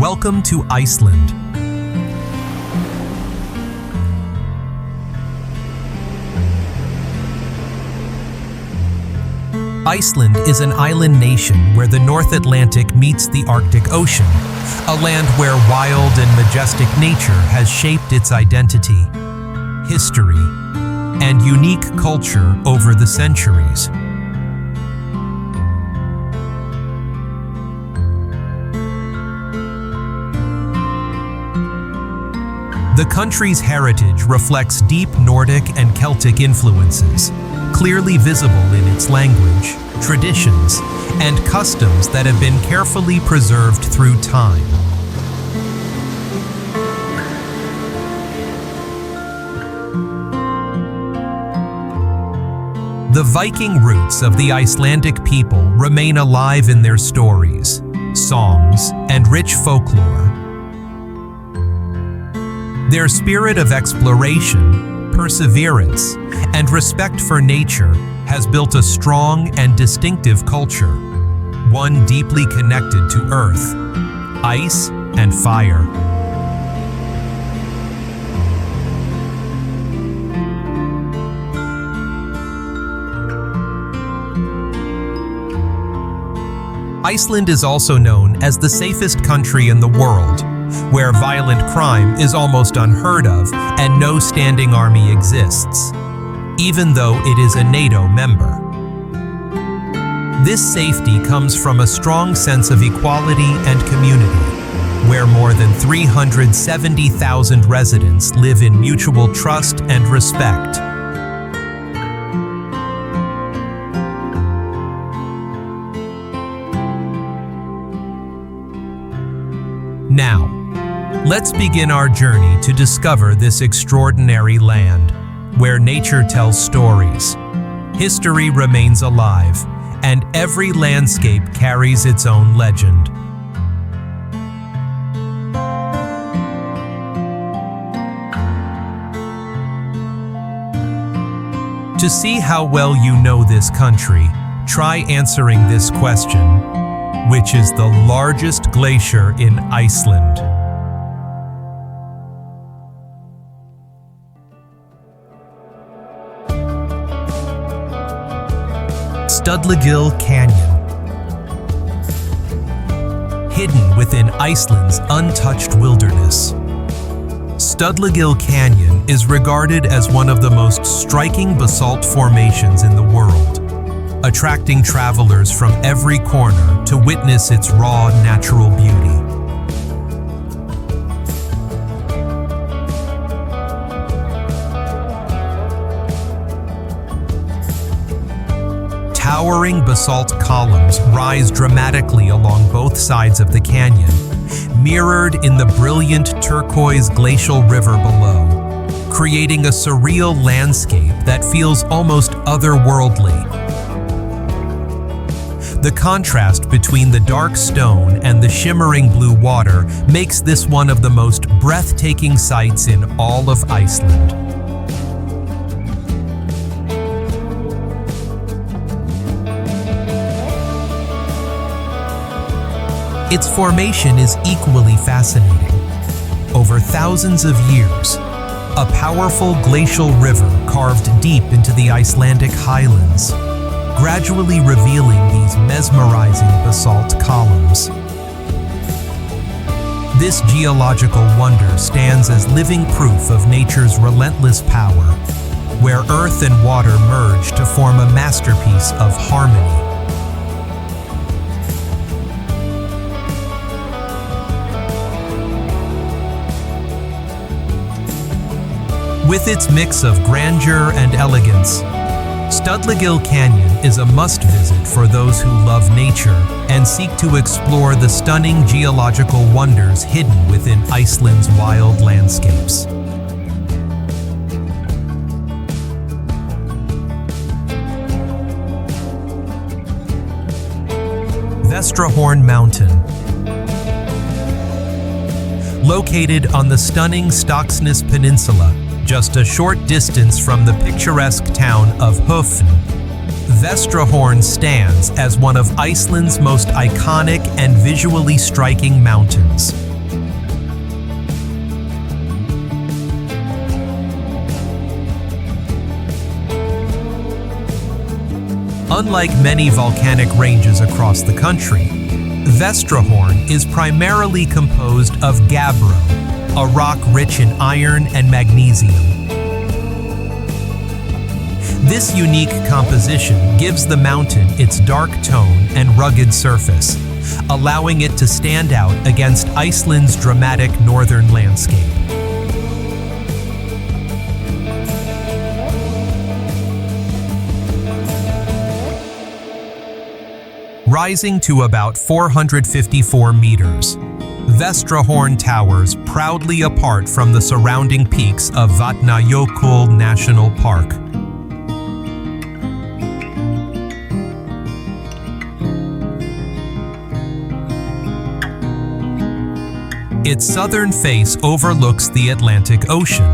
Welcome to Iceland. Iceland is an island nation where the North Atlantic meets the Arctic Ocean, a land where wild and majestic nature has shaped its identity, history, and unique culture over the centuries. The country's heritage reflects deep Nordic and Celtic influences, clearly visible in its language, traditions, and customs that have been carefully preserved through time. The Viking roots of the Icelandic people remain alive in their stories, songs, and rich folklore. Their spirit of exploration, perseverance, and respect for nature has built a strong and distinctive culture, one deeply connected to earth, ice, and fire. Iceland is also known as the safest country in the world, where violent crime is almost unheard of and no standing army exists, even though it is a NATO member. This safety comes from a strong sense of equality and community, where more than 370,000 residents live in mutual trust and respect. Now, let's begin our journey to discover this extraordinary land, where nature tells stories, history remains alive, and every landscape carries its own legend. To see how well you know this country, try answering this question. Which is the largest glacier in Iceland? Stuðlagil Canyon. Hidden within Iceland's untouched wilderness, Stuðlagil Canyon is regarded as one of the most striking basalt formations in the world, attracting travelers from every corner to witness its raw natural beauty. Towering basalt columns rise dramatically along both sides of the canyon, mirrored in the brilliant turquoise glacial river below, creating a surreal landscape that feels almost otherworldly. The contrast between the dark stone and the shimmering blue water makes this one of the most breathtaking sights in all of Iceland. Its formation is equally fascinating. Over thousands of years, a powerful glacial river carved deep into the Icelandic highlands, gradually revealing these mesmerizing basalt columns. This geological wonder stands as living proof of nature's relentless power, where earth and water merge to form a masterpiece of harmony. With its mix of grandeur and elegance, Stuðlagil Canyon is a must-visit for those who love nature and seek to explore the stunning geological wonders hidden within Iceland's wild landscapes. Vestrahorn Mountain. Located on the stunning Stokksnes Peninsula, just a short distance from the picturesque town of Höfn, Vestrahorn stands as one of Iceland's most iconic and visually striking mountains. Unlike many volcanic ranges across the country, Vestrahorn is primarily composed of gabbro, a rock rich in iron and magnesium. This unique composition gives the mountain its dark tone and rugged surface, allowing it to stand out against Iceland's dramatic northern landscape. Rising to about 454 meters, Vestrahorn towers proudly apart from the surrounding peaks of Vatnajökull National Park. Its southern face overlooks the Atlantic Ocean,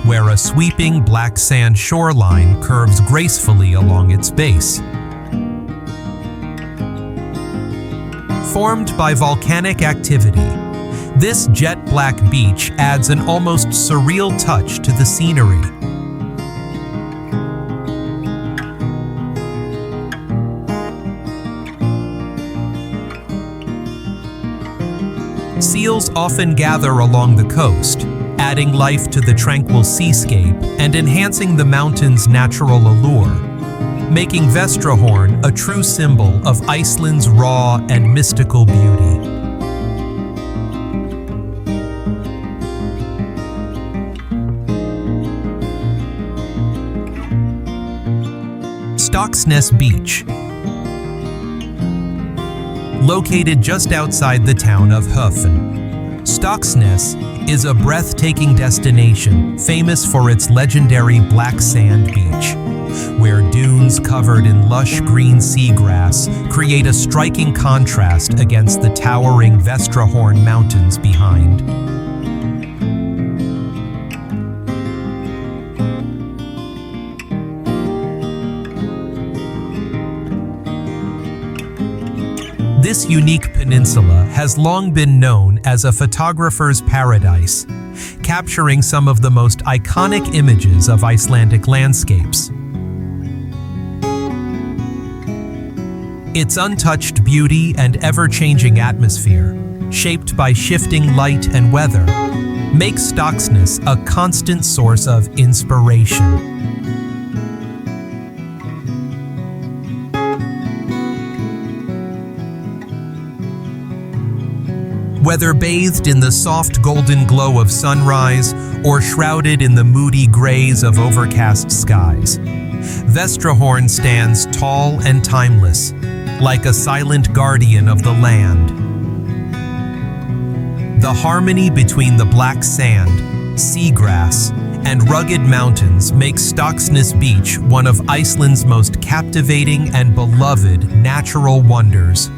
where a sweeping black sand shoreline curves gracefully along its base. Formed by volcanic activity, this jet-black beach adds an almost surreal touch to the scenery. Seals often gather along the coast, adding life to the tranquil seascape and enhancing the mountain's natural allure, making Vestrahorn a true symbol of Iceland's raw and mystical beauty. Stokksnes Beach. Located just outside the town of Höfn, Stokksnes is a breathtaking destination famous for its legendary black sand beach, where dunes covered in lush green seagrass create a striking contrast against the towering Vestrahorn mountains behind. This unique peninsula has long been known as a photographer's paradise, capturing some of the most iconic images of Icelandic landscapes. Its untouched beauty and ever-changing atmosphere, shaped by shifting light and weather, makes Stokksnes a constant source of inspiration. Whether bathed in the soft golden glow of sunrise or shrouded in the moody grays of overcast skies, Vestrahorn stands tall and timeless, like a silent guardian of the land. The harmony between the black sand, seagrass, and rugged mountains makes Stokksnes Beach one of Iceland's most captivating and beloved natural wonders.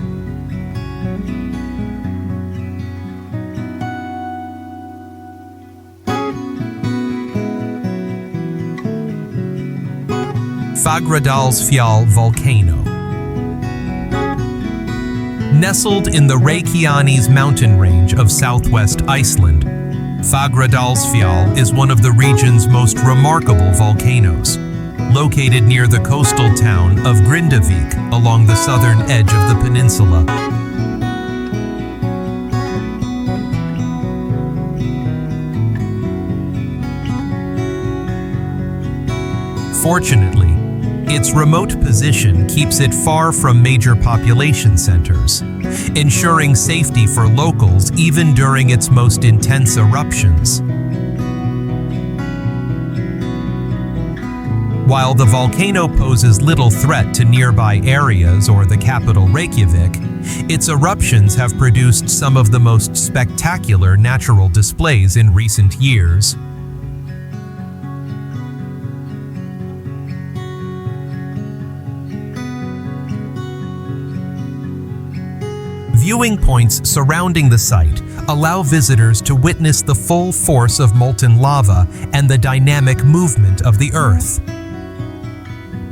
Fagradalsfjall volcano. Nestled in the Reykjanes mountain range of southwest Iceland, Fagradalsfjall is one of the region's most remarkable volcanoes, located near the coastal town of Grindavik along the southern edge of the peninsula. Fortunately, its remote position keeps it far from major population centers, ensuring safety for locals even during its most intense eruptions. While the volcano poses little threat to nearby areas or the capital Reykjavik, its eruptions have produced some of the most spectacular natural displays in recent years. Viewing points surrounding the site allow visitors to witness the full force of molten lava and the dynamic movement of the Earth.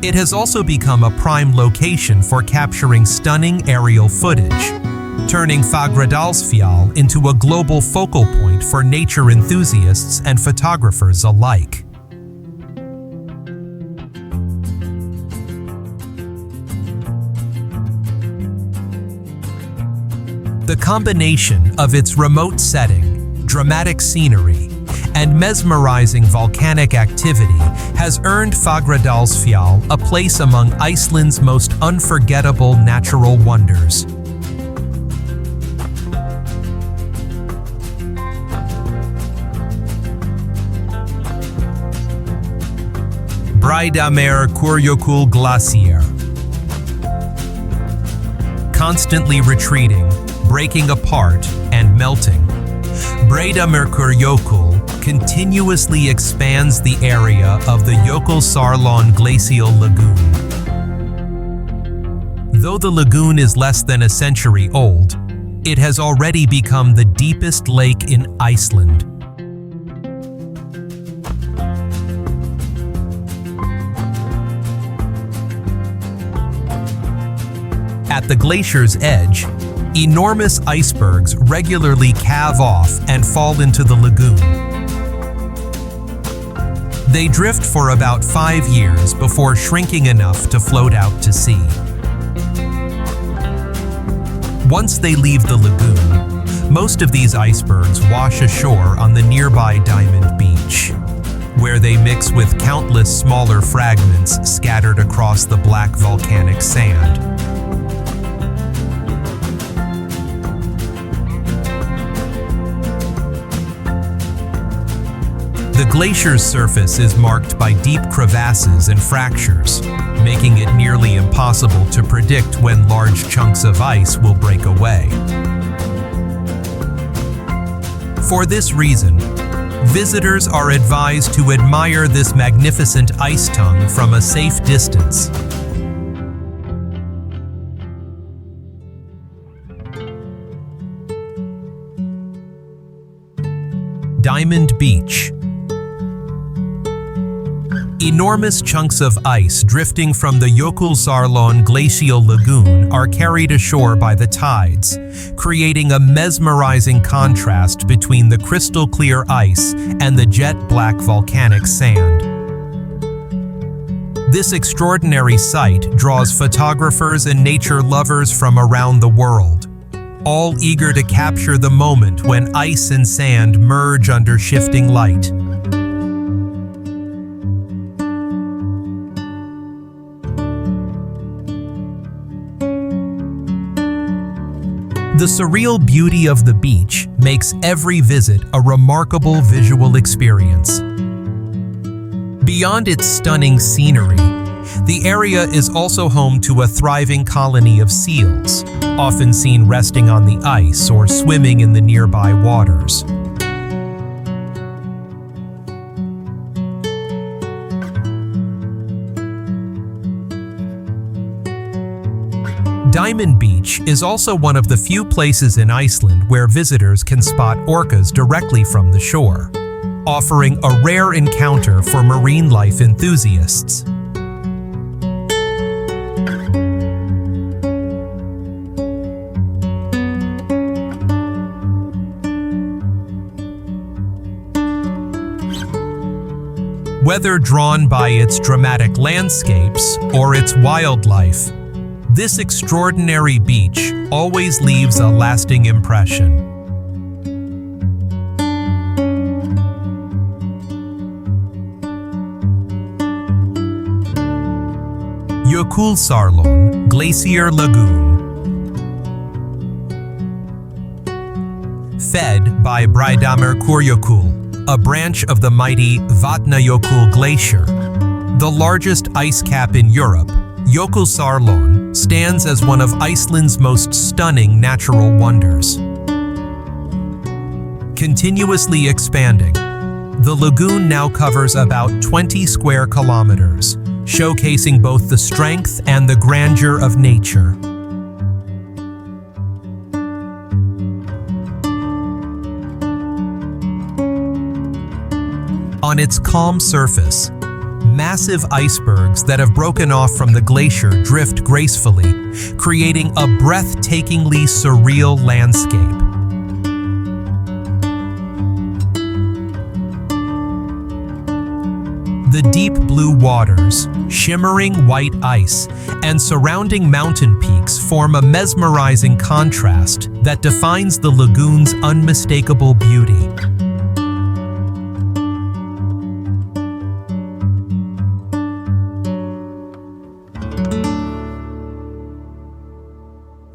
It has also become a prime location for capturing stunning aerial footage, turning Fagradalsfjall into a global focal point for nature enthusiasts and photographers alike. The combination of its remote setting, dramatic scenery, and mesmerizing volcanic activity has earned Fagradalsfjall a place among Iceland's most unforgettable natural wonders. Breiðamerkurjökull Glacier. Constantly retreating, breaking apart, and melting, Breiðamerkurjökull continuously expands the area of the Jökulsárlón glacial lagoon. Though the lagoon is less than a century old, it has already become the deepest lake in Iceland. At the glacier's edge, enormous icebergs regularly calve off and fall into the lagoon. They drift for about 5 years before shrinking enough to float out to sea. Once they leave the lagoon, most of these icebergs wash ashore on the nearby Diamond Beach, where they mix with countless smaller fragments scattered across the black volcanic sand. The glacier's surface is marked by deep crevasses and fractures, making it nearly impossible to predict when large chunks of ice will break away. For this reason, visitors are advised to admire this magnificent ice tongue from a safe distance. Diamond Beach. Enormous chunks of ice drifting from the Jökulsárlón glacial lagoon are carried ashore by the tides, creating a mesmerizing contrast between the crystal-clear ice and the jet-black volcanic sand. This extraordinary sight draws photographers and nature lovers from around the world, all eager to capture the moment when ice and sand merge under shifting light. The surreal beauty of the beach makes every visit a remarkable visual experience. Beyond its stunning scenery, the area is also home to a thriving colony of seals, often seen resting on the ice or swimming in the nearby waters. Diamond Beach is also one of the few places in Iceland where visitors can spot orcas directly from the shore, offering a rare encounter for marine life enthusiasts. Whether drawn by its dramatic landscapes or its wildlife, this extraordinary beach always leaves a lasting impression. Jökulsárlón Glacier Lagoon. Fed by Breiðamerkurjökull, a branch of the mighty Vatnajökull Glacier, the largest ice cap in Europe, Jökulsárlón stands as one of Iceland's most stunning natural wonders. Continuously expanding, the lagoon now covers about 20 square kilometers, showcasing both the strength and the grandeur of nature. On its calm surface, massive icebergs that have broken off from the glacier drift gracefully, creating a breathtakingly surreal landscape. The deep blue waters, shimmering white ice, and surrounding mountain peaks form a mesmerizing contrast that defines the lagoon's unmistakable beauty.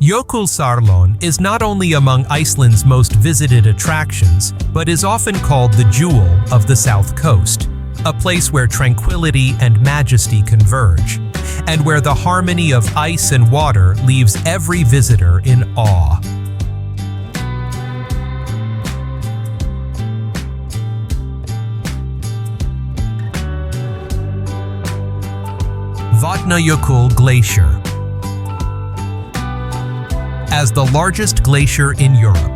Jökulsárlón is not only among Iceland's most visited attractions, but is often called the jewel of the south coast, a place where tranquility and majesty converge, and where the harmony of ice and water leaves every visitor in awe. Vatnajökull Glacier. As the largest glacier in Europe,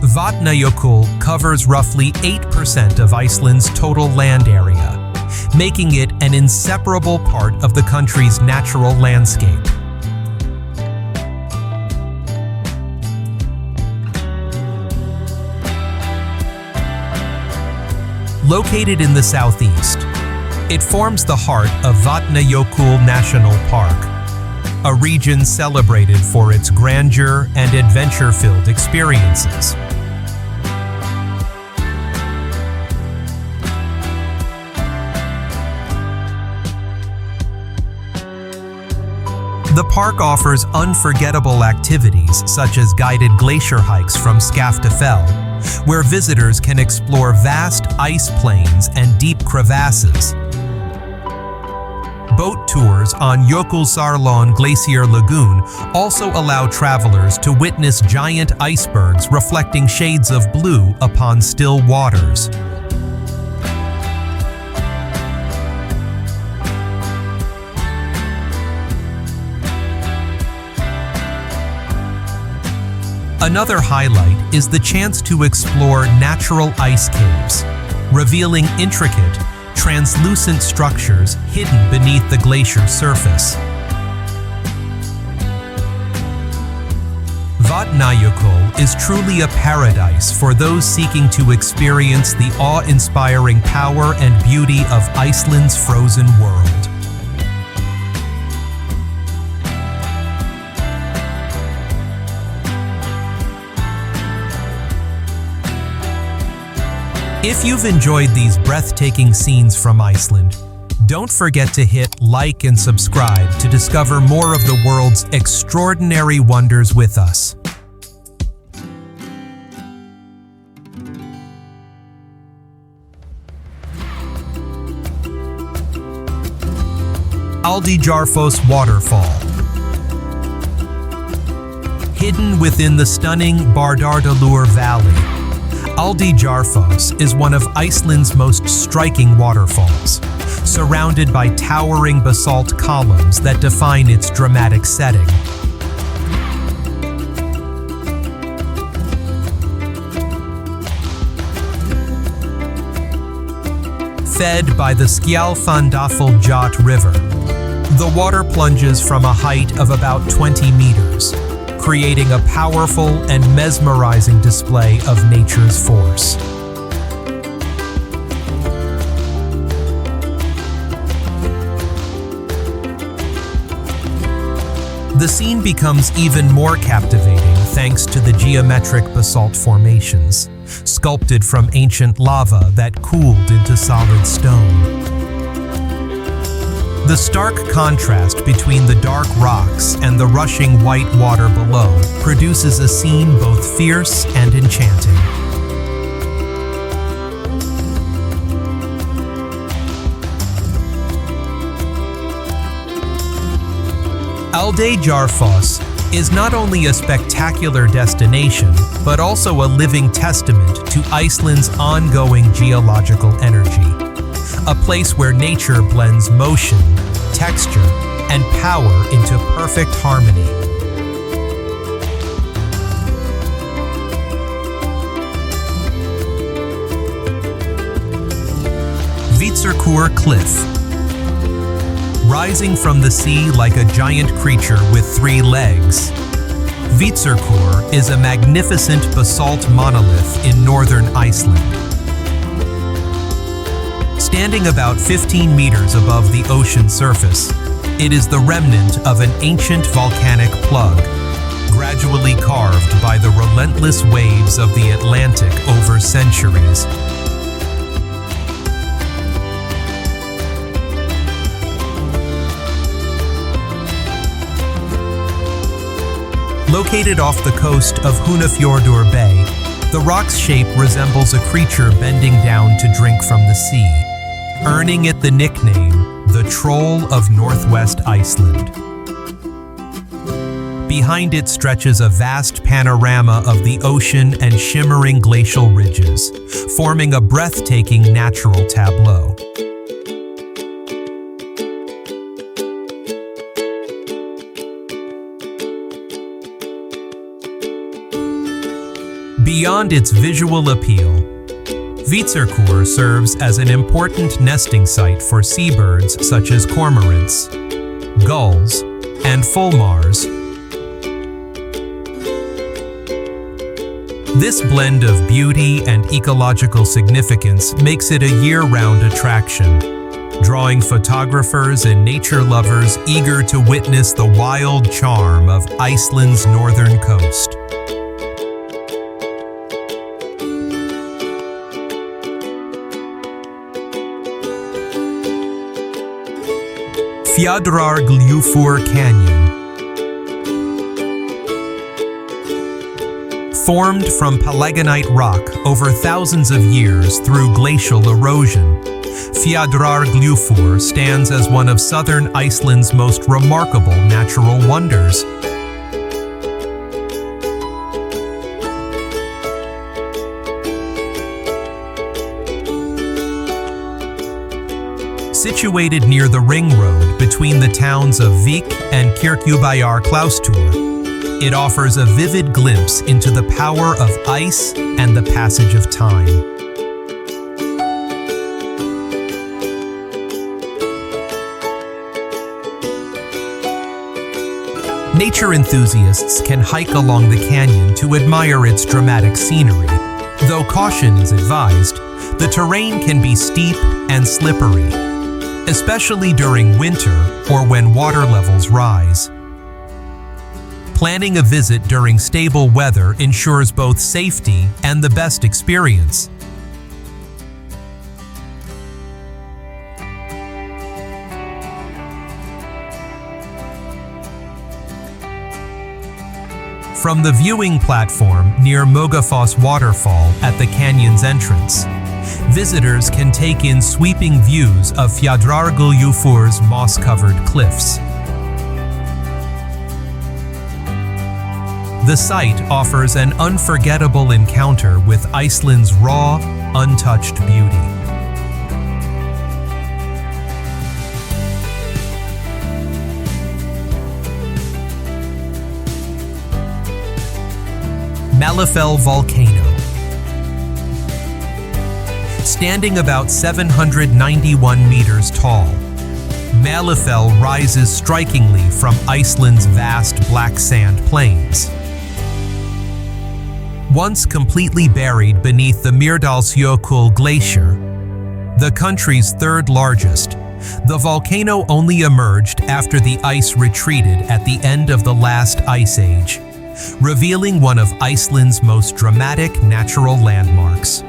Vatnajökull covers roughly 8% of Iceland's total land area, making it an inseparable part of the country's natural landscape. Located in the southeast, it forms the heart of Vatnajökull National Park, a region celebrated for its grandeur and adventure-filled experiences. The park offers unforgettable activities such as guided glacier hikes from Skafafell, where visitors can explore vast ice plains and deep crevasses. Boat tours on Jökulsárlón Glacier Lagoon also allow travelers to witness giant icebergs reflecting shades of blue upon still waters. Another highlight is the chance to explore natural ice caves, revealing intricate, translucent structures hidden beneath the glacier's surface. Vatnajökull is truly a paradise for those seeking to experience the awe-inspiring power and beauty of Iceland's frozen world. If you've enjoyed these breathtaking scenes from Iceland, don't forget to hit like and subscribe to discover more of the world's extraordinary wonders with us. Aldeyjarfoss Waterfall. Hidden within the stunning Breiðamerkurjökull Valley, Aldeyjarfoss is one of Iceland's most striking waterfalls, surrounded by towering basalt columns that define its dramatic setting. Fed by the Skógafoss River, the water plunges from a height of about 20 meters, creating a powerful and mesmerizing display of nature's force. The scene becomes even more captivating thanks to the geometric basalt formations, sculpted from ancient lava that cooled into solid stone. The stark contrast between the dark rocks and the rushing white water below produces a scene both fierce and enchanting. Aldeyjarfoss is not only a spectacular destination, but also a living testament to Iceland's ongoing geological energy. A place where nature blends motion, texture, and power into perfect harmony. Hvítserkur Cliff. Rising from the sea like a giant creature with 3 legs, Hvítserkur is a magnificent basalt monolith in northern Iceland. Standing about 15 meters above the ocean surface, it is the remnant of an ancient volcanic plug, gradually carved by the relentless waves of the Atlantic over centuries. Located off the coast of Hunafjordur Bay, the rock's shape resembles a creature bending down to drink from the sea, earning it the nickname, the Troll of Northwest Iceland. Behind it stretches a vast panorama of the ocean and shimmering glacial ridges, forming a breathtaking natural tableau. Beyond its visual appeal, Hvítserkur serves as an important nesting site for seabirds such as cormorants, gulls, and fulmars. This blend of beauty and ecological significance makes it a year-round attraction, drawing photographers and nature lovers eager to witness the wild charm of Iceland's northern coast. Fjaðrárgljúfur Canyon. Formed from palagonite rock over thousands of years through glacial erosion, Fjaðrárgljúfur stands as one of southern Iceland's most remarkable natural wonders. Situated near the ring road between the towns of Vík and Kirkjubæjarklaustur, it offers a vivid glimpse into the power of ice and the passage of time. Nature enthusiasts can hike along the canyon to admire its dramatic scenery. Though caution is advised, the terrain can be steep and slippery, especially during winter or when water levels rise. Planning a visit during stable weather ensures both safety and the best experience. From the viewing platform near Skógafoss waterfall at the canyon's entrance, visitors can take in sweeping views of Fjaðrárgljúfur's moss-covered cliffs. The site offers an unforgettable encounter with Iceland's raw, untouched beauty. Mælifell Volcano. Standing about 791 meters tall, Mælifell rises strikingly from Iceland's vast black sand plains. Once completely buried beneath the Mýrdalsjökull glacier, the country's third largest, the volcano only emerged after the ice retreated at the end of the last ice age, revealing one of Iceland's most dramatic natural landmarks.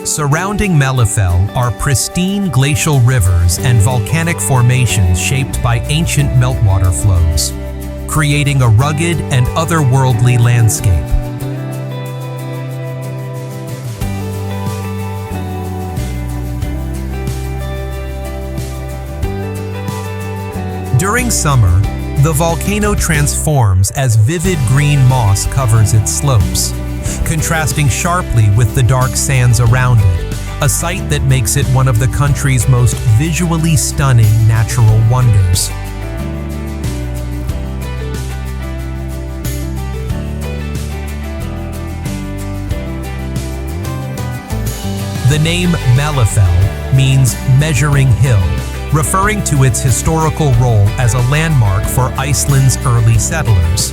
Surrounding Mælifell are pristine glacial rivers and volcanic formations shaped by ancient meltwater flows, creating a rugged and otherworldly landscape. During summer, the volcano transforms as vivid green moss covers its slopes, contrasting sharply with the dark sands around it, a sight that makes it one of the country's most visually stunning natural wonders. The name Mælifell means measuring hill, referring to its historical role as a landmark for Iceland's early settlers.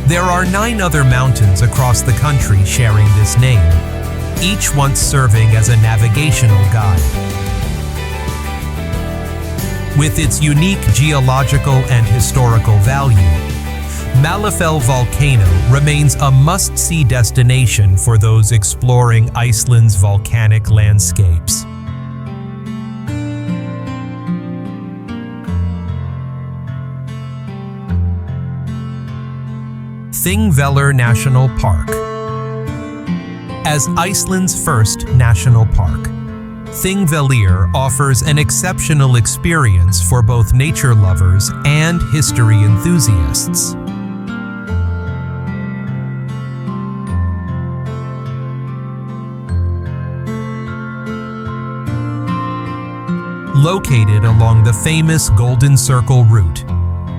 There are 9 other mountains across the country sharing this name, each once serving as a navigational guide. With its unique geological and historical value, Mælifell Volcano remains a must-see destination for those exploring Iceland's volcanic landscapes. Þingvellir National Park. As Iceland's first national park, Þingvellir offers an exceptional experience for both nature lovers and history enthusiasts. Located along the famous Golden Circle route,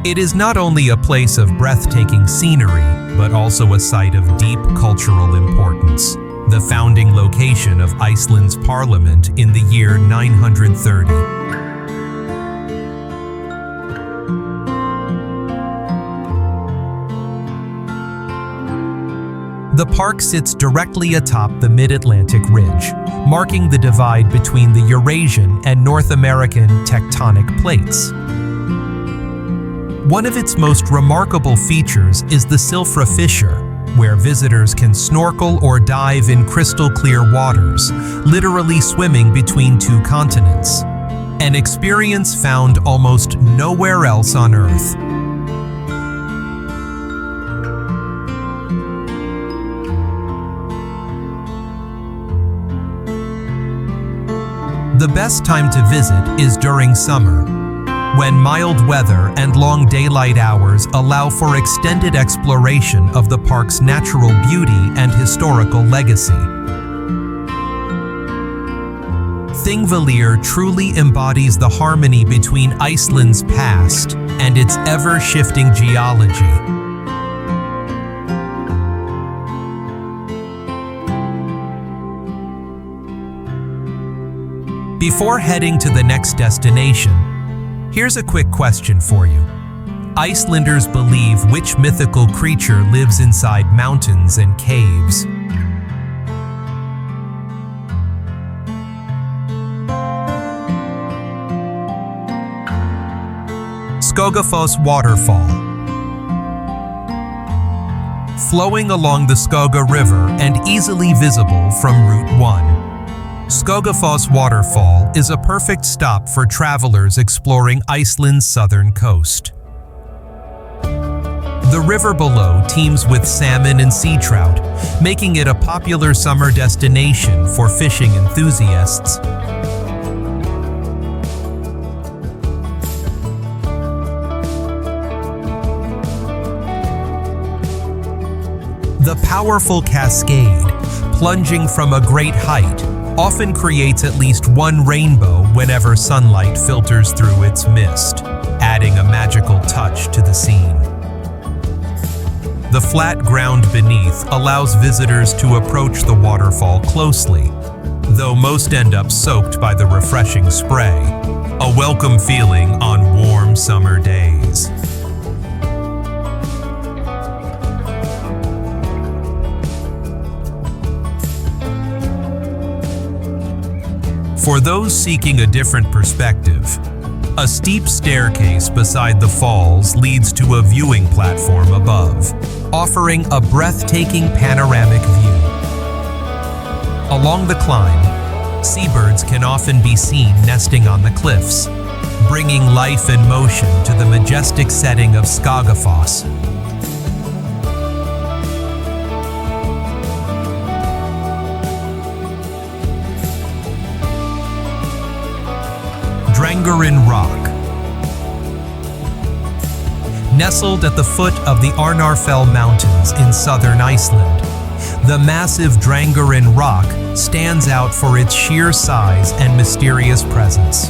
it is not only a place of breathtaking scenery, but also a site of deep cultural importance, the founding location of Iceland's parliament in the year 930. The park sits directly atop the Mid-Atlantic Ridge, marking the divide between the Eurasian and North American tectonic plates. One of its most remarkable features is the Silfra Fissure, where visitors can snorkel or dive in crystal-clear waters, literally swimming between 2 continents, an experience found almost nowhere else on Earth. The best time to visit is during summer, when mild weather and long daylight hours allow for extended exploration of the park's natural beauty and historical legacy. Þingvellir truly embodies the harmony between Iceland's past and its ever-shifting geology. Before heading to the next destination, here's a quick question for you. Icelanders believe which mythical creature lives inside mountains and caves? Skógafoss waterfall. Flowing along the Skóga River and easily visible from Route 1. Skógafoss waterfall is a perfect stop for travelers exploring Iceland's southern coast. The river below teems with salmon and sea trout, making it a popular summer destination for fishing enthusiasts. The powerful cascade, plunging from a great height, often creates at least one rainbow whenever sunlight filters through its mist, adding a magical touch to the scene. The flat ground beneath allows visitors to approach the waterfall closely, though most end up soaked by the refreshing spray, a welcome feeling on warm summer days. For those seeking a different perspective, a steep staircase beside the falls leads to a viewing platform above, offering a breathtaking panoramic view. Along the climb, seabirds can often be seen nesting on the cliffs, bringing life and motion to the majestic setting of Skógafoss. Drangurinn Rock. Nestled at the foot of the Árnarfell Mountains in southern Iceland, the massive Drangurinn Rock stands out for its sheer size and mysterious presence.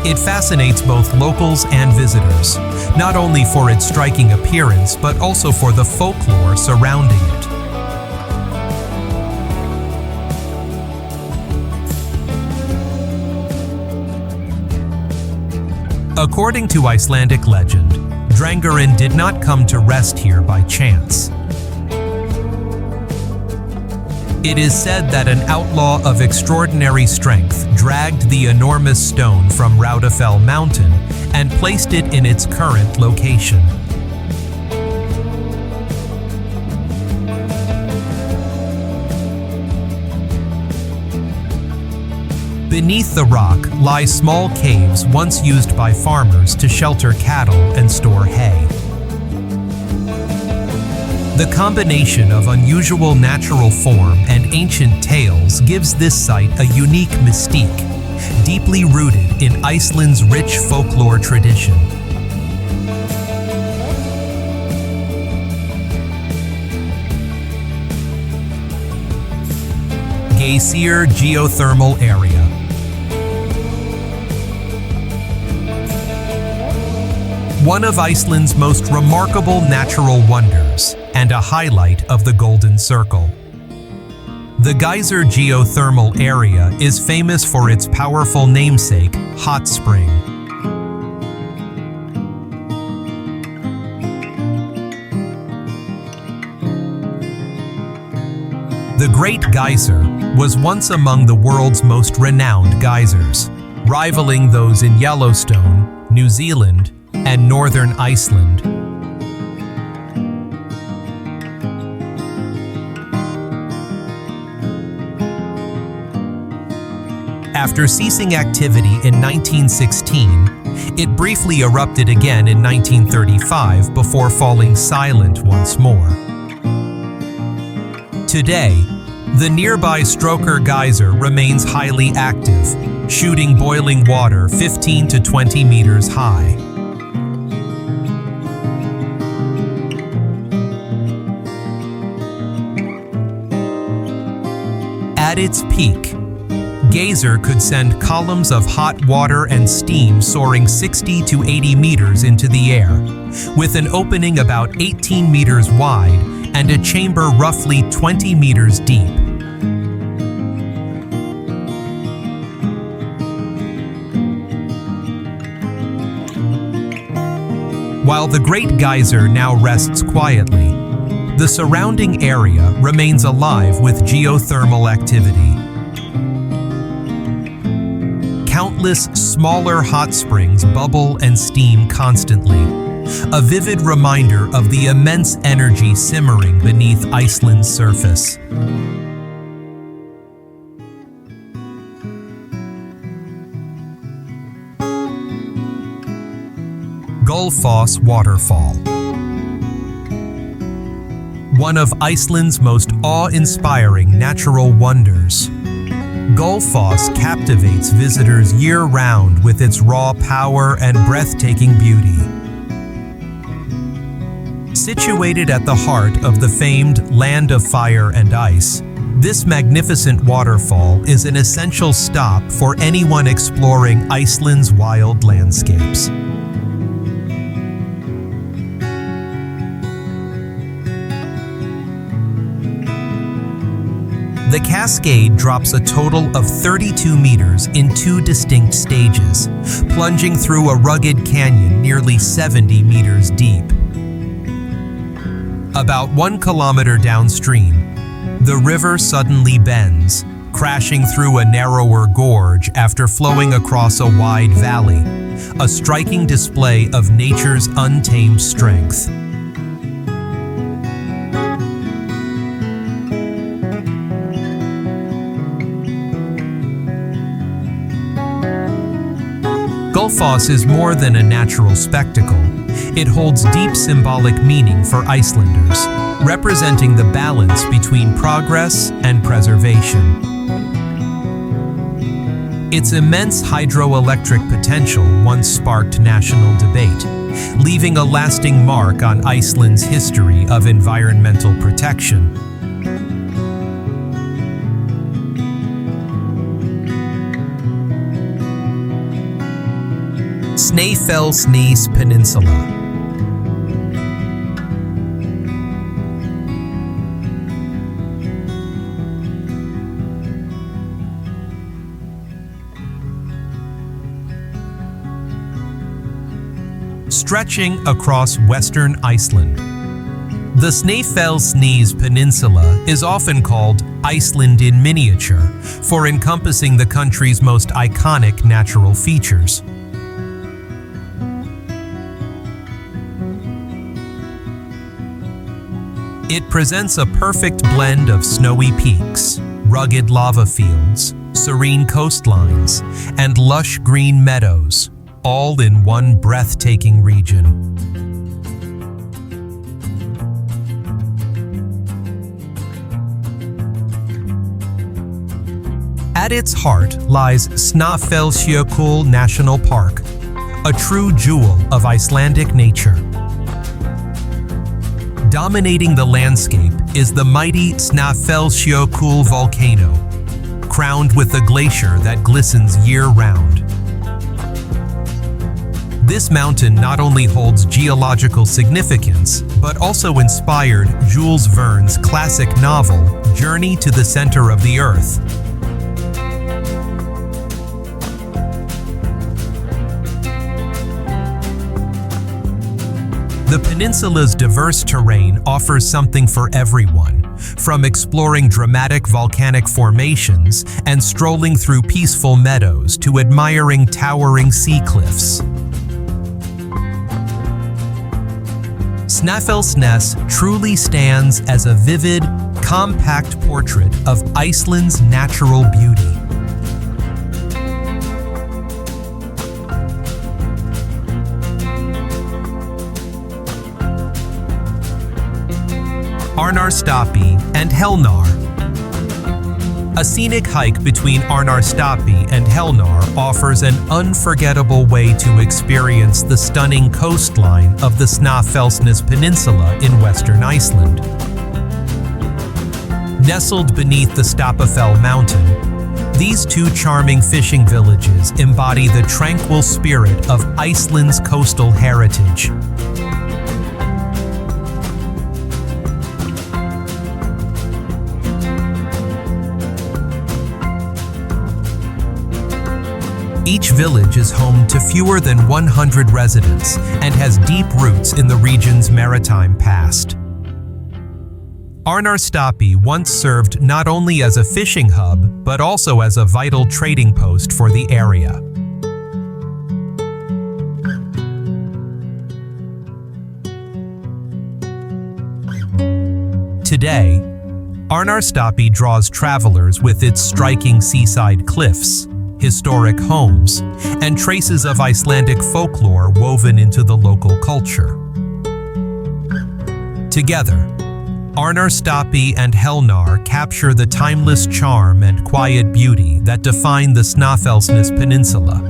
It fascinates both locals and visitors, not only for its striking appearance, but also for the folklore surrounding it. According to Icelandic legend, Drangurinn did not come to rest here by chance. It is said that an outlaw of extraordinary strength dragged the enormous stone from Waterfall mountain and placed it in its current location. Beneath the rock lie small caves once used by farmers to shelter cattle and store hay. The combination of unusual natural form and ancient tales gives this site a unique mystique, deeply rooted in Iceland's rich folklore tradition. Geysir geothermal area. One of Iceland's most remarkable natural wonders and a highlight of the Golden Circle. The Geysir geothermal area is famous for its powerful namesake, hot spring. The Great Geysir was once among the world's most renowned geysers, rivaling those in Yellowstone, New Zealand, and northern Iceland. After ceasing activity in 1916, it briefly erupted again in 1935 before falling silent once more. Today, the nearby Stokksnes geyser remains highly active, shooting boiling water 15 to 20 meters high. At its peak, Geysir could send columns of hot water and steam soaring 60 to 80 meters into the air, with an opening about 18 meters wide and a chamber roughly 20 meters deep. While the Great Geysir now rests quietly, the surrounding area remains alive with geothermal activity. Countless smaller hot springs bubble and steam constantly, a vivid reminder of the immense energy simmering beneath Iceland's surface. Gullfoss Waterfall. One of Iceland's most awe-inspiring natural wonders. Gullfoss captivates visitors year-round with its raw power and breathtaking beauty. Situated at the heart of the famed Land of Fire and Ice, this magnificent waterfall is an essential stop for anyone exploring Iceland's wild landscapes. The cascade drops a total of 32 meters in two distinct stages, plunging through a rugged canyon nearly 70 meters deep. About 1 kilometer downstream, the river suddenly bends, crashing through a narrower gorge after flowing across a wide valley, a striking display of nature's untamed strength. Gullfoss is more than a natural spectacle. It holds deep symbolic meaning for Icelanders, representing the balance between progress and preservation. Its immense hydroelectric potential once sparked national debate, leaving a lasting mark on Iceland's history of environmental protection. Snæfellsnes Peninsula. stretching across western Iceland. The Snæfellsnes Peninsula is often called Iceland in miniature for encompassing the country's most iconic natural features. It presents a perfect blend of snowy peaks, rugged lava fields, serene coastlines, and lush green meadows, all in one breathtaking region. At its heart lies Snæfellsjökull National Park, a true jewel of Icelandic nature. Dominating the landscape is the mighty Snæfellsjökull volcano, crowned with a glacier that glistens year-round. This mountain not only holds geological significance, but also inspired Jules Verne's classic novel, Journey to the Center of the Earth. The peninsula's diverse terrain offers something for everyone, from exploring dramatic volcanic formations and strolling through peaceful meadows to admiring towering sea cliffs. Snæfellsnes truly stands as a vivid, compact portrait of Iceland's natural beauty. Árnarstapi and Helnar. A scenic hike between Árnarstapi and Helnar offers an unforgettable way to experience the stunning coastline of the Snæfellsnes Peninsula in western Iceland. Nestled beneath the Stapafell mountain, these two charming fishing villages embody the tranquil spirit of Iceland's coastal heritage. Each village is home to fewer than 100 residents and has deep roots in the region's maritime past. Árnarstapi once served not only as a fishing hub, but also as a vital trading post for the area. Today, Árnarstapi draws travelers with its striking seaside cliffs, historic homes, and traces of Icelandic folklore woven into the local culture. Together, Árnarstapi and Helnar capture the timeless charm and quiet beauty that define the Snæfellsnes Peninsula.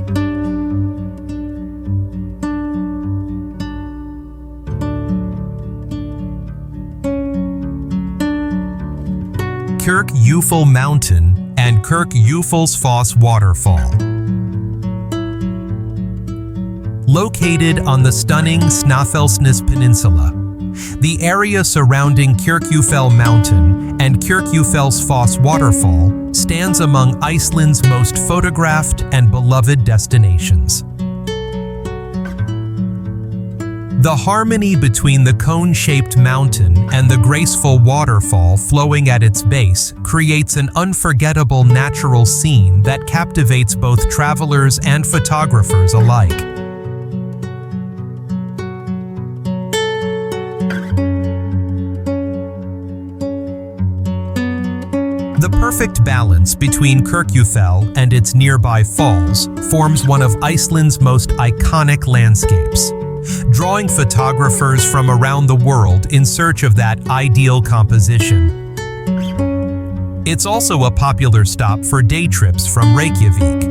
Jökulsárlón Mountain and Jökulsárfoss Waterfall. Located on the stunning Snæfellsnes Peninsula, the area surrounding Jökulsárlón Mountain and Jökulsárfoss Waterfall stands among Iceland's most photographed and beloved destinations. The harmony between the cone-shaped mountain and the graceful waterfall flowing at its base creates an unforgettable natural scene that captivates both travelers and photographers alike. The perfect balance between Jökulsárlón and its nearby falls forms one of Iceland's most iconic landscapes, drawing photographers from around the world in search of that ideal composition. It's also a popular stop for day trips from Reykjavik,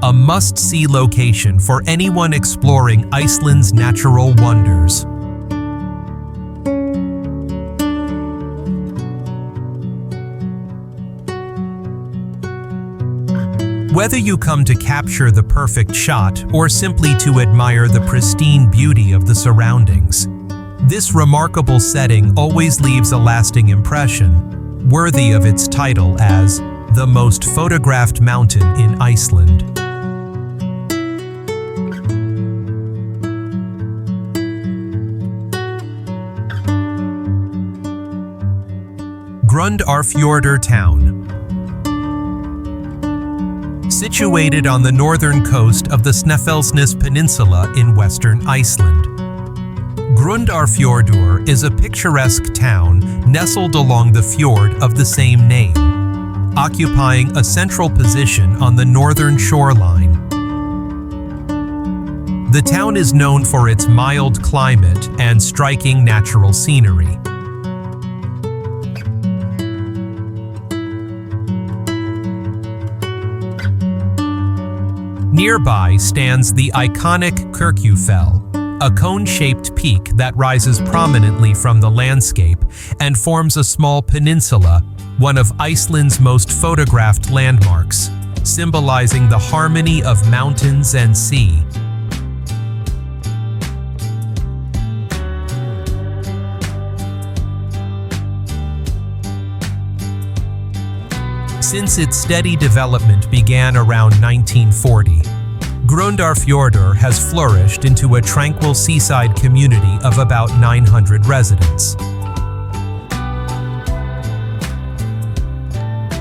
a must-see location for anyone exploring Iceland's natural wonders. Whether you come to capture the perfect shot or simply to admire the pristine beauty of the surroundings, this remarkable setting always leaves a lasting impression, worthy of its title as the most photographed mountain in Iceland. Grundarfjörður town. Situated on the northern coast of the Snæfellsnes Peninsula in western Iceland. Grundarfjörður is a picturesque town nestled along the fjord of the same name, occupying a central position on the northern shoreline. The town is known for its mild climate and striking natural scenery. Nearby stands the iconic Kirkjufell, a cone-shaped peak that rises prominently from the landscape and forms a small peninsula, one of Iceland's most photographed landmarks, symbolizing the harmony of mountains and sea. Since its steady development began around 1940, Grundarfjörður has flourished into a tranquil seaside community of about 900 residents.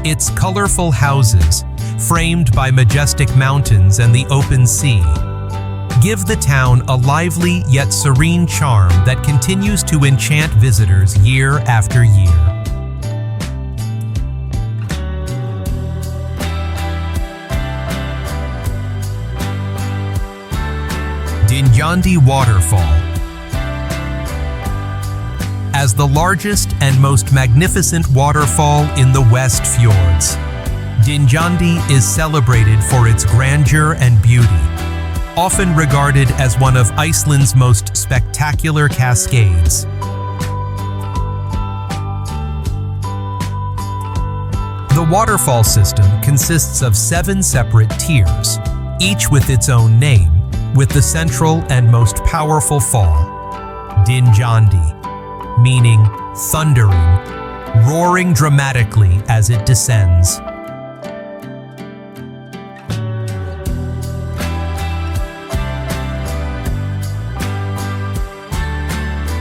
Its colorful houses, framed by majestic mountains and the open sea, give the town a lively yet serene charm that continues to enchant visitors year after year. Dynjandi Waterfall. As the largest and most magnificent waterfall in the West Fjords, Dynjandi is celebrated for its grandeur and beauty, often regarded as one of Iceland's most spectacular cascades. The waterfall system consists of 7 separate tiers, each with its own name, with the central and most powerful fall, Dynjandi, meaning thundering, roaring dramatically as it descends.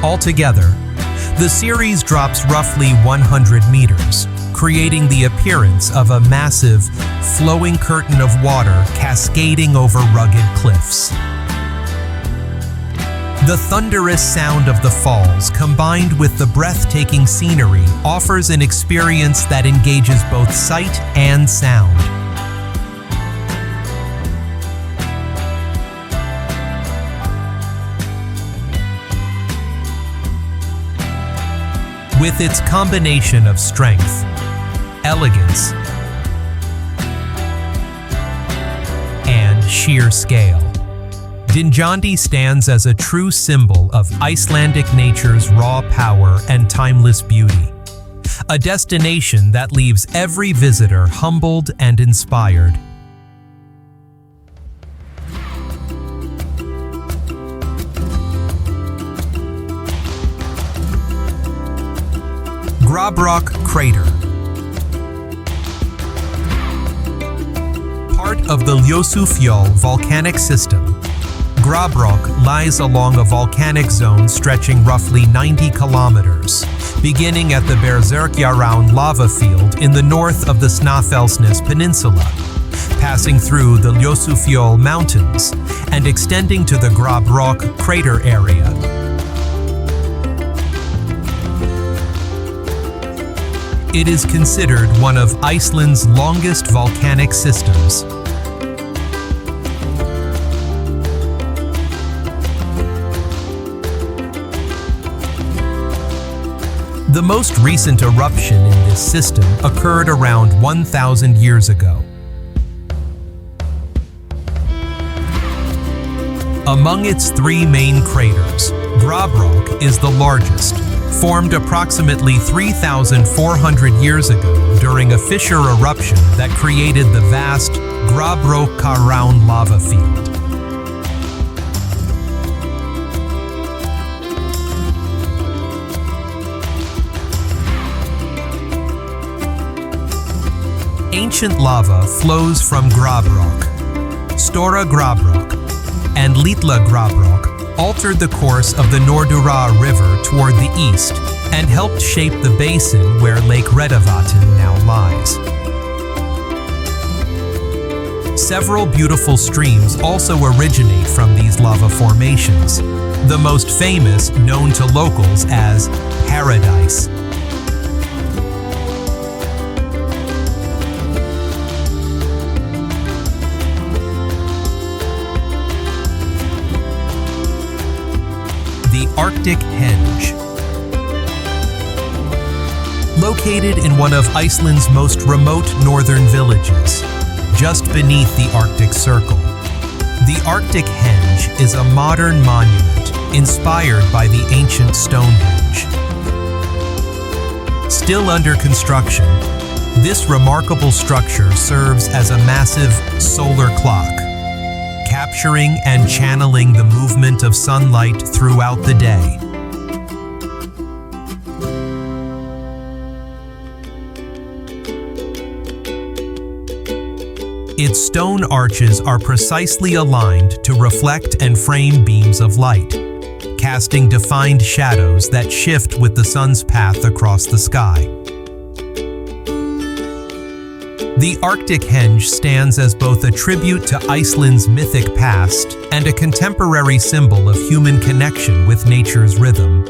Altogether, the series drops roughly 100 meters, creating the appearance of a massive, flowing curtain of water cascading over rugged cliffs. The thunderous sound of the falls, combined with the breathtaking scenery, offers an experience that engages both sight and sound. With its combination of strength, elegance, and sheer scale, Dynjandi stands as a true symbol of Icelandic nature's raw power and timeless beauty, a destination that leaves every visitor humbled and inspired. Grabrock Crater. Part of the Ljósufjall volcanic system, Grabrock lies along a volcanic zone stretching roughly 90 kilometers, beginning at the Berserkjarán lava field in the north of the Snæfellsnes Peninsula, passing through the Ljósufjall mountains, and extending to the Grabrock crater area. It is considered one of Iceland's longest volcanic systems. The most recent eruption in this system occurred around 1,000 years ago. Among its 3 main craters, Grabrock is the largest, formed approximately 3,400 years ago during a fissure eruption that created the vast Grabrókarrán lava field. Ancient lava flows from Grabrock. Stora Grabrock and Litla Grabrock altered the course of the Norðurá River toward the east, and helped shape the basin where Lake Reykjanes now lies. Several beautiful streams also originate from these lava formations, the most famous known to locals as Paradise. The Arctic Henge. Located in one of Iceland's most remote northern villages, just beneath the Arctic Circle, the Arctic Henge is a modern monument inspired by the ancient Stonehenge. Still under construction, this remarkable structure serves as a massive solar clock, capturing and channeling the movement of sunlight throughout the day. Its stone arches are precisely aligned to reflect and frame beams of light, casting defined shadows that shift with the sun's path across the sky. The Arctic Henge stands as both a tribute to Iceland's mythic past and a contemporary symbol of human connection with nature's rhythm.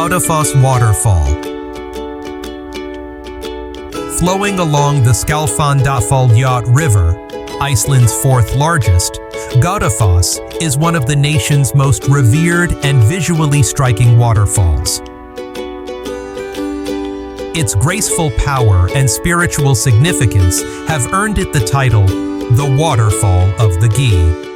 Skógafoss Waterfall. Flowing along the Skógafoss River, Iceland's fourth largest, Skógafoss is one of the nation's most revered and visually striking waterfalls. Its graceful power and spiritual significance have earned it the title, the Waterfall of the Geysir.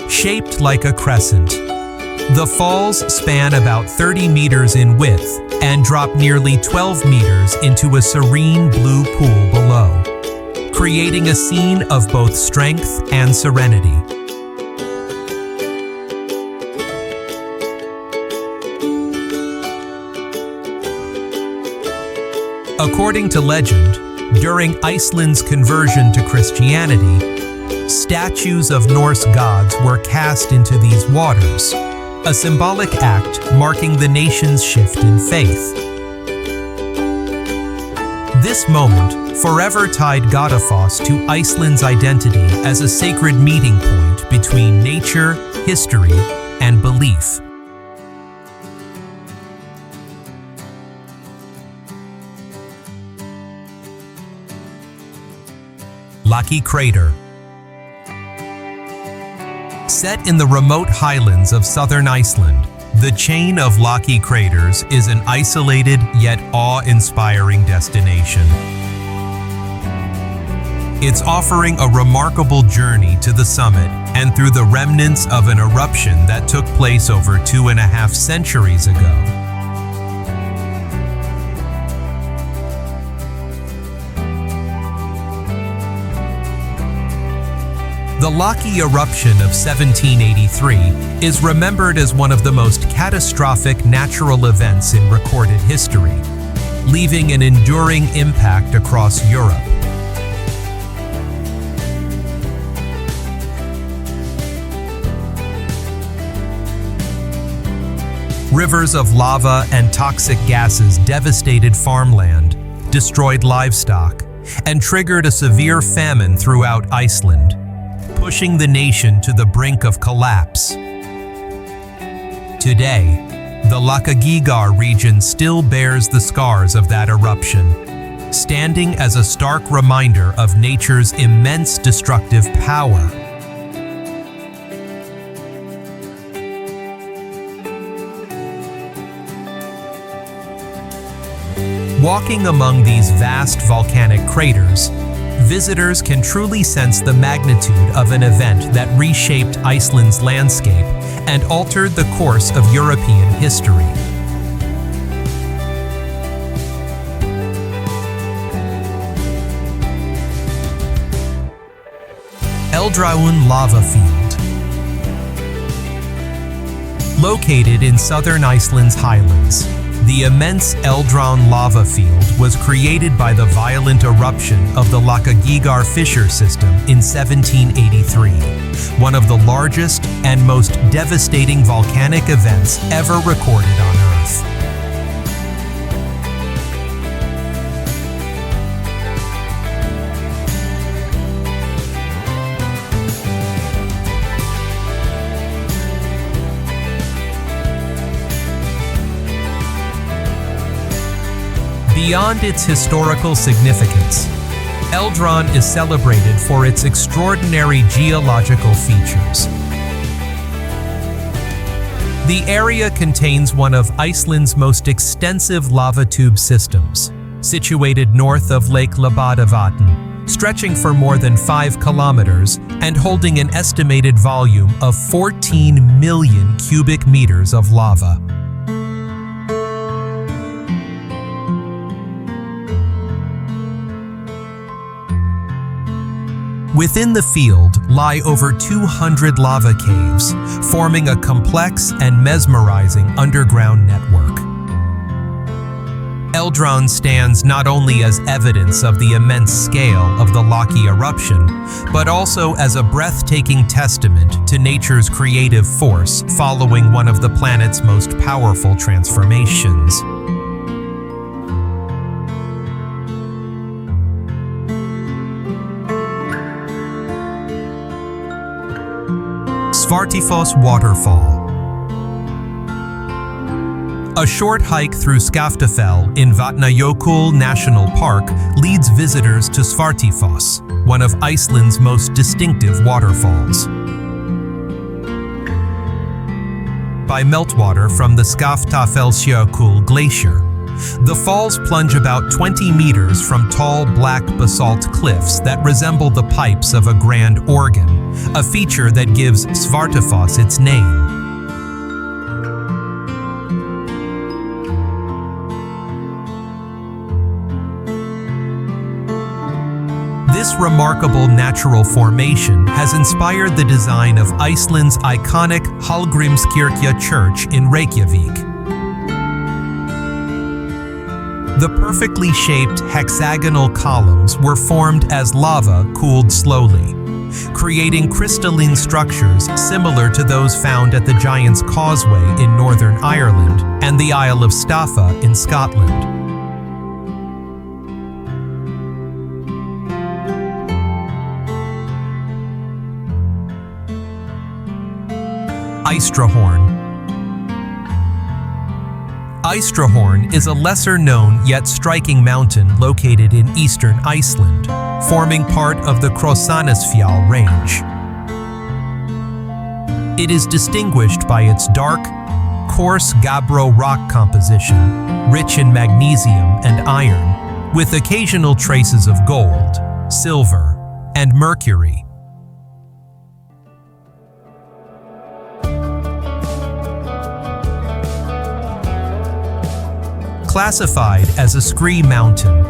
Shaped like a crescent, the falls span about 30 meters in width and drop nearly 12 meters into a serene blue pool below, creating a scene of both strength and serenity. According to legend, during Iceland's conversion to Christianity, statues of Norse gods were cast into these waters, a symbolic act marking the nation's shift in faith. This moment forever tied Skógafoss to Iceland's identity as a sacred meeting point between nature, history, and belief. Laki Crater. Set in the remote highlands of southern Iceland, the chain of Laki craters is an isolated yet awe-inspiring destination. It's offering a remarkable journey to the summit and through the remnants of an eruption that took place over 2.5 centuries ago. The Laki eruption of 1783 is remembered as one of the most catastrophic natural events in recorded history, leaving an enduring impact across Europe. Rivers of lava and toxic gases devastated farmland, destroyed livestock, and triggered a severe famine throughout Iceland, pushing the nation to the brink of collapse. Today, the Lakagígar region still bears the scars of that eruption, standing as a stark reminder of nature's immense destructive power. Walking among these vast volcanic craters, visitors can truly sense the magnitude of an event that reshaped Iceland's landscape and altered the course of European history. Eldraun Lava Field. Located in southern Iceland's highlands, the immense Eldrán lava field was created by the violent eruption of the Lagoon fissure system in 1783, one of the largest and most devastating volcanic events ever recorded on Earth. Beyond its historical significance, Eldrán is celebrated for its extraordinary geological features. The area contains one of Iceland's most extensive lava tube systems, situated north of Lake Labadavatn, stretching for more than 5 kilometers and holding an estimated volume of 14 million cubic meters of lava. Within the field lie over 200 lava caves, forming a complex and mesmerizing underground network. Eldrán stands not only as evidence of the immense scale of the Laki eruption, but also as a breathtaking testament to nature's creative force following one of the planet's most powerful transformations. Svartifoss Waterfall. A short hike through Skaftafell in Vatnajökull National Park leads visitors to Svartifoss, one of Iceland's most distinctive waterfalls. By meltwater from the Skaftafells Glacier, the falls plunge about 20 meters from tall black basalt cliffs that resemble the pipes of a grand organ, a feature that gives Svartifoss its name. This remarkable natural formation has inspired the design of Iceland's iconic Hallgrímskirkja church in Reykjavik. The perfectly shaped hexagonal columns were formed as lava cooled slowly, creating crystalline structures similar to those found at the Giant's Causeway in Northern Ireland and the Isle of Staffa in Scotland. Vestrahorn. Vestrahorn is a lesser-known yet striking mountain located in eastern Iceland, forming part of the Krossnesfjall range. It is distinguished by its dark, coarse gabbro rock composition, rich in magnesium and iron, with occasional traces of gold, silver, and mercury. Classified as a scree mountain,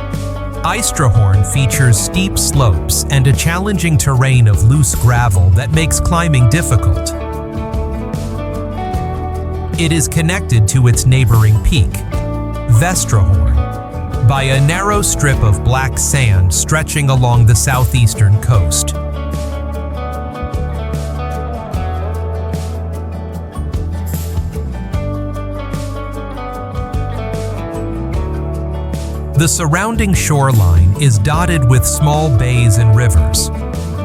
Vestrahorn features steep slopes and a challenging terrain of loose gravel that makes climbing difficult. It is connected to its neighboring peak, Vestrahorn, by a narrow strip of black sand stretching along the southeastern coast. The surrounding shoreline is dotted with small bays and rivers,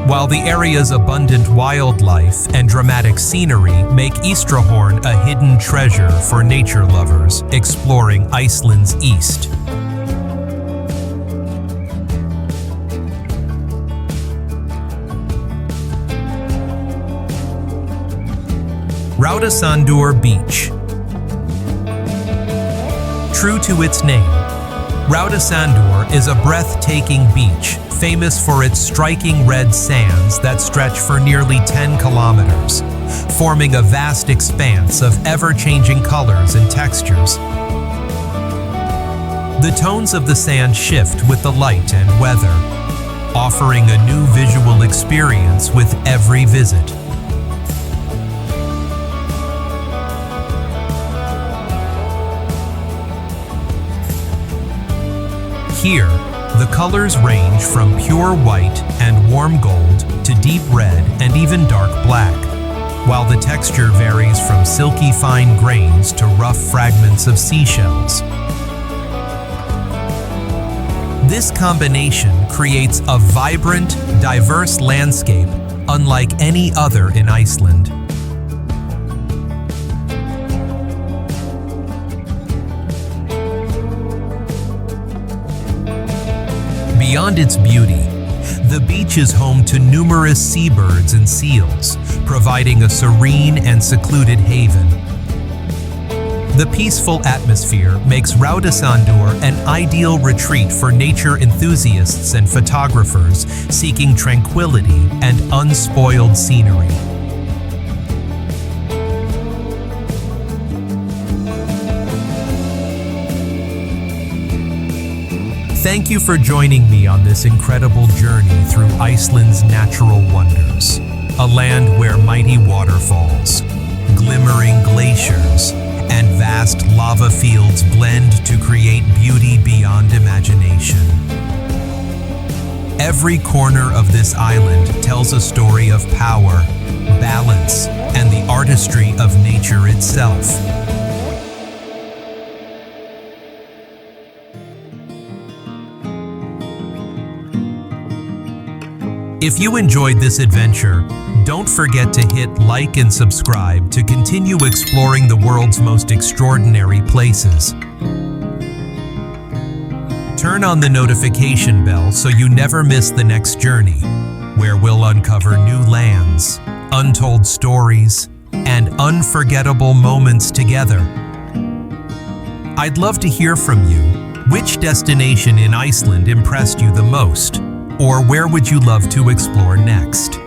while the area's abundant wildlife and dramatic scenery make Vestrahorn a hidden treasure for nature lovers exploring Iceland's east. Raudasandur Beach. True to its name, Raudasandur is a breathtaking beach famous for its striking red sands that stretch for nearly 10 kilometers, forming a vast expanse of ever-changing colors and textures. The tones of the sand shift with the light and weather, offering a new visual experience with every visit. Here, the colors range from pure white and warm gold to deep red and even dark black, while the texture varies from silky fine grains to rough fragments of seashells. This combination creates a vibrant, diverse landscape unlike any other in Iceland. Beyond its beauty, the beach is home to numerous seabirds and seals, providing a serene and secluded haven. The peaceful atmosphere makes Raudasandur an ideal retreat for nature enthusiasts and photographers seeking tranquility and unspoiled scenery. Thank you for joining me on this incredible journey through Iceland's natural wonders, a land where mighty waterfalls, glimmering glaciers, and vast lava fields blend to create beauty beyond imagination. Every corner of this island tells a story of power, balance, and the artistry of nature itself. If you enjoyed this adventure, don't forget to hit like and subscribe to continue exploring the world's most extraordinary places. Turn on the notification bell so you never miss the next journey, where we'll uncover new lands, untold stories, and unforgettable moments together. I'd love to hear from you. Which destination in Iceland impressed you the most? Or where would you love to explore next?